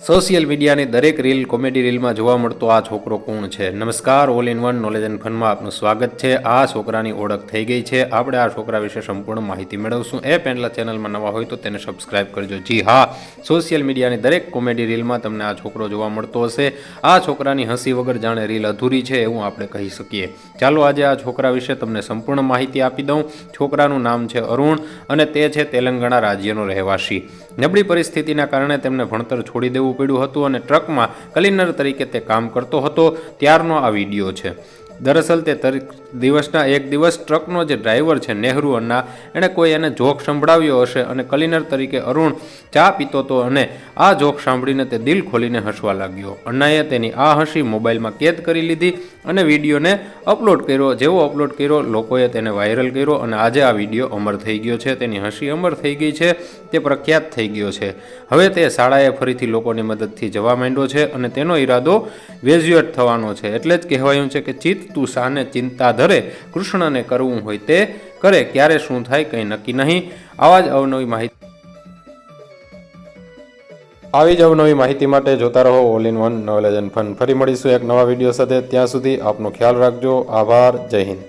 Social મીડિયાની દરેક reel comedy રીલમાં જોવા મળતો આ છોકરો કોણ છે? નમસ્કાર, all in one knowledge and ફનમાં આપનું સ્વાગત છે। આ છોકરાની ઓળખ થઈ ગઈ છે। આપણે આ છોકરા વિશે સંપૂર્ણ માહિતી મેળવશું। એ પહેલાં ચેનલમાં નવા હોય તો તેને સબસ્ક્રાઇબ કરજો। જી હા, સોશિયલ મીડિયાની દરેક કોમેડી રીલમાં તમને આ છોકરો જોવા મળતો હશે। આ છોકરાની હસી વગર જાણે રીલ અધૂરી છે એવું આપણે કહી શકીએ। ચાલો આજે આ છોકરા વિશે તમને સંપૂર્ણ માહિતી આપી દઉં। છોકરાનું નામ છે અરુણ અને તે છે તેલંગાણા રાજ્યનો રહેવાસી। નબળી પરિસ્થિતિના કારણે તેમને ભણતર છોડી દેવું પડ્યું હતું અને ટ્રકમાં ક્લીનર તરીકે તે કામ કરતો હતો ત્યારનો આ વિડીયો છે। દરઅસલ તે દિવસના એક દિવસ ટ્રકનો જે ડ્રાઈવર છે નેહરુ અન્ના એણે કોઈ એને જોક સંભળાવ્યો હશે અને ક્લીનર તરીકે અરુણ ચા પીતો હતો અને આ જોક સાંભળીને તે દિલ ખોલીને હસવા લાગ્યો। અન્નાએ તેની આ હસી મોબાઈલમાં કેદ કરી લીધી અને વિડીયોને અપલોડ કર્યો। જેવો અપલોડ કર્યો લોકોએ તેને વાયરલ કર્યો અને આજે આ વિડીયો અમર થઈ ગયો છે। તેની હસી અમર થઈ ગઈ છે, તે પ્રખ્યાત થઈ ગયો છે। હવે તે શાળાએ ફરીથી લોકોની મદદથી જવા માંડ્યો છે અને તેનો ઈરાદો ગ્રેજ્યુએટ થવાનો છે। એટલે જ કહેવાયું છે કે ચિત્ત તું સાને ચિંતા ધરે, કૃષ્ણને કરવું હોય તે કરે, ક્યારે શું થાય કંઈ નક્કી નહીં। આવી જ અવનવી માહિતી માટે જોતા રહો all in one knowledge and fun. ફરી મળીશું એક નવા વિડીયો સાથે। ત્યાં સુધી આપનો ખ્યાલ રાખજો। આભાર। જય હિન્દ।